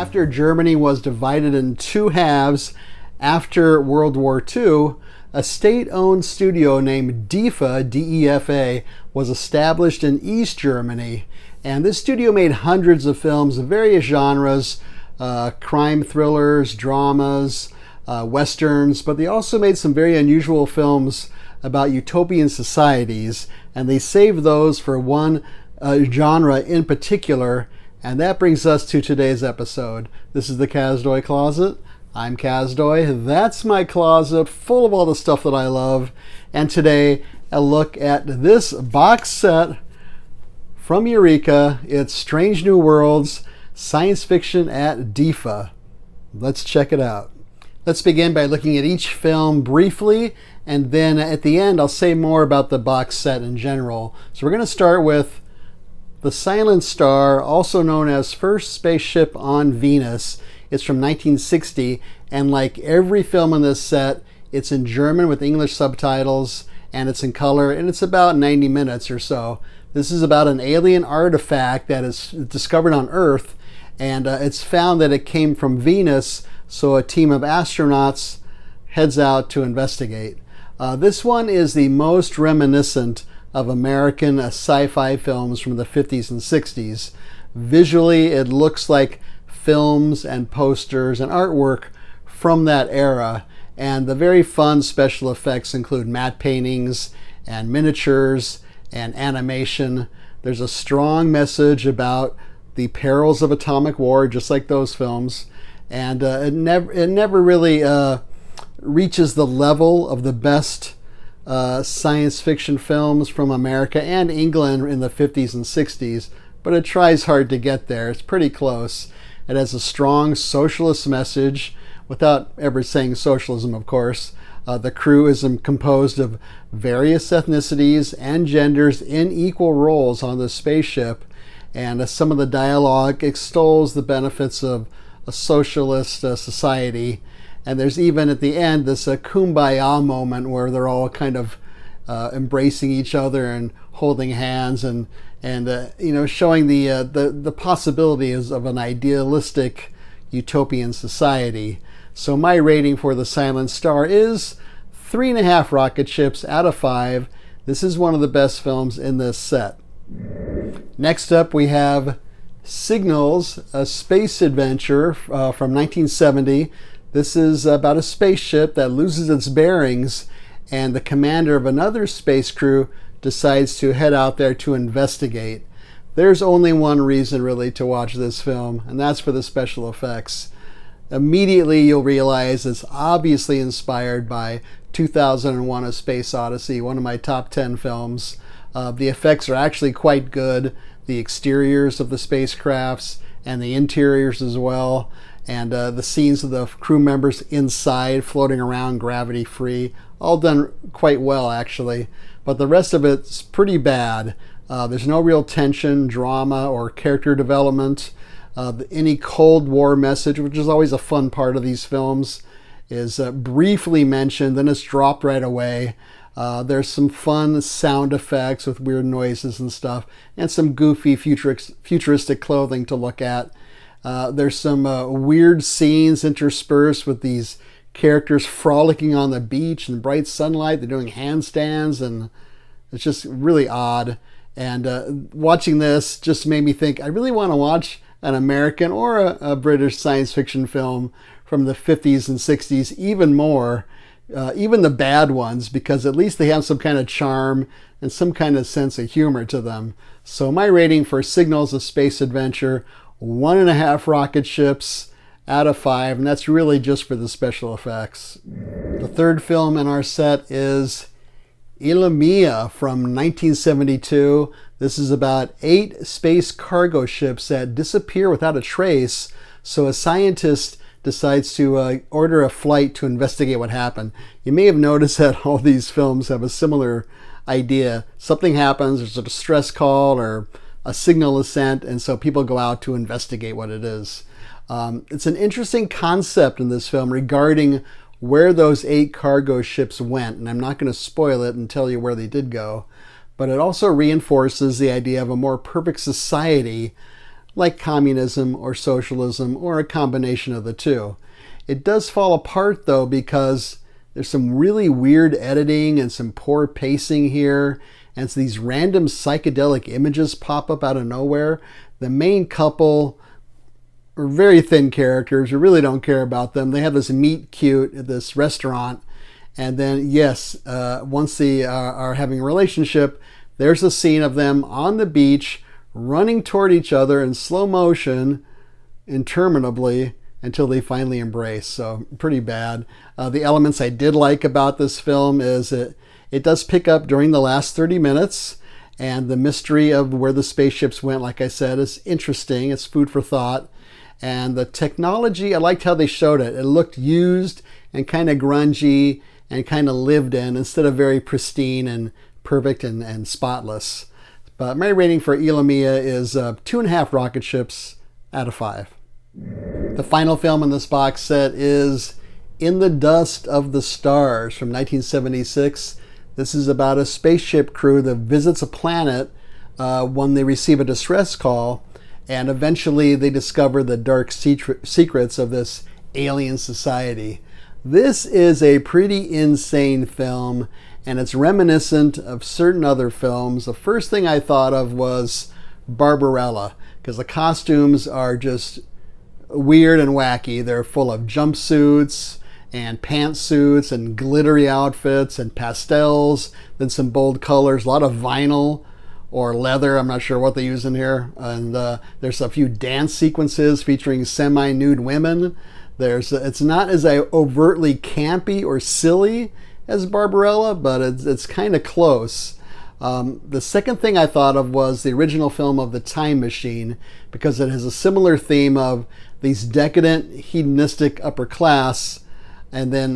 After Germany was divided in two halves after World War II, a state-owned studio named DEFA, D-E-F-A, was established in East Germany. And this studio made hundreds of films of various genres, crime thrillers, dramas, westerns, but they also made some very unusual films about utopian societies, and they saved those for one genre in particular, and that brings us to today's episode. This is the Kazdoy Closet. I'm Kazdoy. That's my closet full of all the stuff that I love, and today a look at this box set from Eureka. It's Strange New Worlds, Science Fiction at DEFA. Let's check it out. Let's begin by looking at each film briefly, and then at the end I'll say more about the box set in general. So we're going to start with The Silent Star, also known as First Spaceship on Venus. It's from 1960, and like every film in this set, it's in German with English subtitles, and it's in color, and it's about 90 minutes or so. This is about an alien artifact that is discovered on Earth, and it's found that it came from Venus, so a team of astronauts heads out to investigate. This one is the most reminiscent of American sci-fi films from the 50s and 60s. Visually, it looks like films and posters and artwork from that era, and the very fun special effects include matte paintings and miniatures and animation. There's a strong message about the perils of atomic war, just like those films, and it never really reaches the level of the best science fiction films from America and England in the 50s and 60s, but it tries hard to get there. It's pretty close. It has a strong socialist message, without ever saying socialism, of course. The crew is composed of various ethnicities and genders in equal roles on the spaceship, and some of the dialogue extols the benefits of a socialist society. And there's even at the end this kumbaya moment where they're all kind of embracing each other and holding hands and showing the possibilities of an idealistic utopian society. So my rating for The Silent Star is 3.5 rocket ships out of 5. This is one of the best films in this set. Next up we have Signals, a space adventure from 1970. This is about a spaceship that loses its bearings, and the commander of another space crew decides to head out there to investigate. There's only one reason really to watch this film, and that's for the special effects. Immediately you'll realize it's obviously inspired by 2001: A Space Odyssey, one of my top 10 films. The effects are actually quite good. The exteriors of the spacecrafts and the interiors as well, and the scenes of the crew members inside floating around gravity free, all done quite well actually, but the rest of it's pretty bad. There's no real tension, drama, or character development. Any Cold War message, which is always a fun part of these films, is briefly mentioned, then it's dropped right away. There's some fun sound effects with weird noises and stuff, and some goofy futuristic clothing to look at. There's some weird scenes interspersed with these characters frolicking on the beach in bright sunlight. They're doing handstands, and it's just really odd. And watching this just made me think I really want to watch an American or a British science fiction film from the 50s and 60s even more. Even the bad ones, because at least they have some kind of charm and some kind of sense of humor to them. So my rating for Signals, a Space Adventure, 1.5 rocket ships out of 5, and that's really just for the special effects. The third film in our set is Illumia from 1972. This is about 8 space cargo ships that disappear without a trace, so a scientist decides to order a flight to investigate what happened. You may have noticed that all these films have a similar idea. Something happens, there's a distress call or a signal is sent, and so people go out to investigate what it is. It's an interesting concept in this film regarding where those 8 cargo ships went, and I'm not going to spoil it and tell you where they did go, but it also reinforces the idea of a more perfect society like communism or socialism or a combination of the two. It does fall apart though because there's some really weird editing and some poor pacing here, and so these random psychedelic images pop up out of nowhere. The main couple are very thin characters. We really don't care about them. They have this meet cute at this restaurant, and then yes, once they are having a relationship, there's a scene of them on the beach running toward each other in slow motion interminably until they finally embrace. So pretty bad. The elements I did like about this film is it does pick up during the last 30 minutes, and the mystery of where the spaceships went, like I said, is interesting. It's food for thought. And the technology, I liked how they showed it. It looked used and kind of grungy and kind of lived in instead of very pristine and perfect and spotless. But my rating for Ilamia is 2.5 rocket ships out of 5. The final film in this box set is In the Dust of the Stars from 1976. This is about a spaceship crew that visits a planet when they receive a distress call, and eventually they discover the dark secrets of this alien society. This is a pretty insane film, and it's reminiscent of certain other films. The first thing I thought of was Barbarella, because the costumes are just weird and wacky. They're full of jumpsuits and pantsuits and glittery outfits and pastels, then some bold colors, a lot of vinyl or leather. I'm not sure what they use in here. And there's a few dance sequences featuring semi-nude women. It's not as overtly campy or silly as Barbarella, but it's kind of close. The second thing I thought of was the original film of The Time Machine, because it has a similar theme of these decadent, hedonistic upper class, and then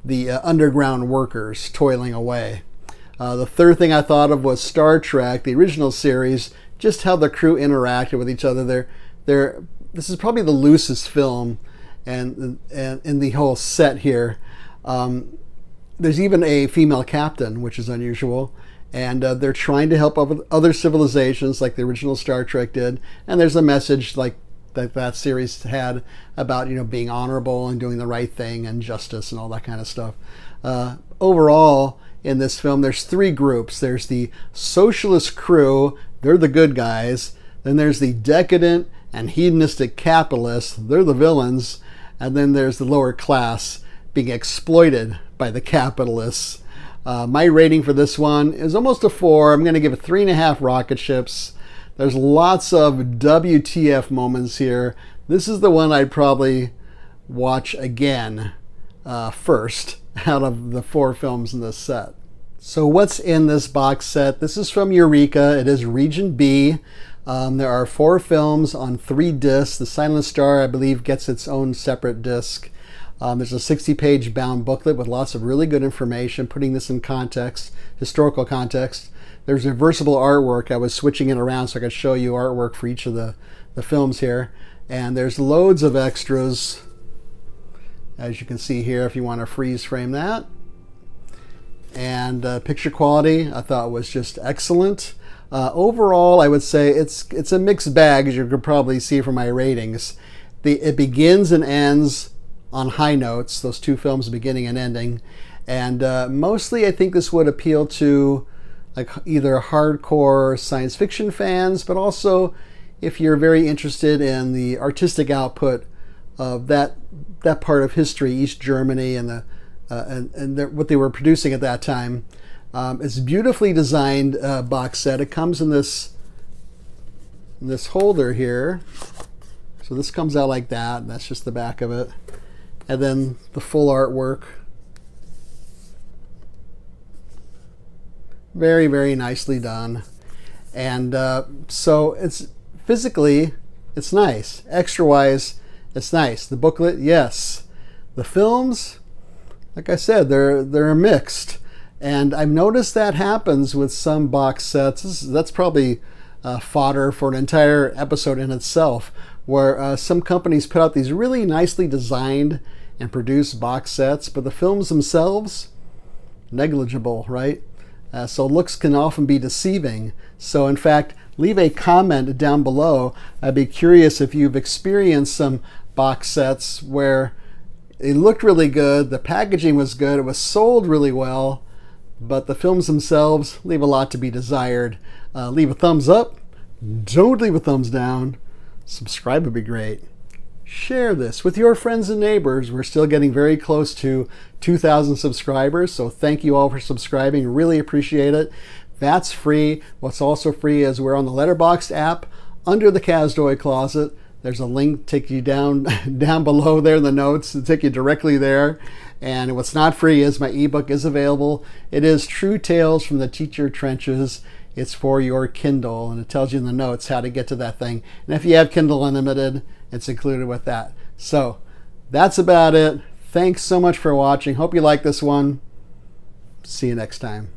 the underground workers toiling away. The third thing I thought of was Star Trek, the original series, just how the crew interacted with each other. This is probably the loosest film and in the whole set here. There's even a female captain, which is unusual. And they're trying to help other civilizations like the original Star Trek did. And there's a message like that series had about, being honorable and doing the right thing and justice and all that kind of stuff. Overall, in this film, there's 3 groups. There's the socialist crew. They're the good guys. Then there's the decadent and hedonistic capitalists. They're the villains. And then there's the lower class being exploited by the capitalists. My rating for this one is almost a 4. I'm going to give it 3.5 rocket ships. There's lots of WTF moments here. This is the one I'd probably watch again first out of the 4 films in this set. So what's in this box set? This is from Eureka. It is Region B. There are 4 films on 3 discs. The Silent Star, I believe, gets its own separate disc. There's a 60-page bound booklet with lots of really good information, putting this in context, historical context. There's reversible artwork. I was switching it around so I could show you artwork for each of the films here. And there's loads of extras, as you can see here, if you want to freeze frame that. And picture quality, I thought was just excellent. Overall, I would say it's a mixed bag, as you could probably see from my ratings. It begins and ends on high notes, those 2 films, beginning and ending. And mostly I think this would appeal to like either hardcore science fiction fans, but also if you're very interested in the artistic output of that part of history, East Germany, and what they were producing at that time. It's a beautifully designed box set. It comes in this holder here. So this comes out like that, and that's just the back of it. And then the full artwork. Very, very nicely done. And so it's physically, it's nice. Extra-wise, it's nice. The booklet, yes. The films, like I said, they're mixed. And I've noticed that happens with some box sets. That's probably fodder for an entire episode in itself, where some companies put out these really nicely designed and produced box sets, but the films themselves, negligible, right? So looks can often be deceiving. So in fact, leave a comment down below. I'd be curious if you've experienced some box sets where it looked really good, the packaging was good, it was sold really well, but the films themselves leave a lot to be desired. Leave a thumbs up, don't leave a thumbs down, subscribe would be great. Share this with your friends and neighbors. We're still getting very close to 2,000 subscribers, so thank you all for subscribing, really appreciate it. That's free. What's also free is we're on the Letterboxd app under the Kazdoy Closet. There's a link take you down below there in the notes to take you directly there. And what's not free is my ebook is available. It is True Tales from the Teacher Trenches. It's for your Kindle, and it tells you in the notes how to get to that thing. And if you have Kindle Unlimited, it's included with that. So that's about it. Thanks so much for watching. Hope you like this one. See you next time.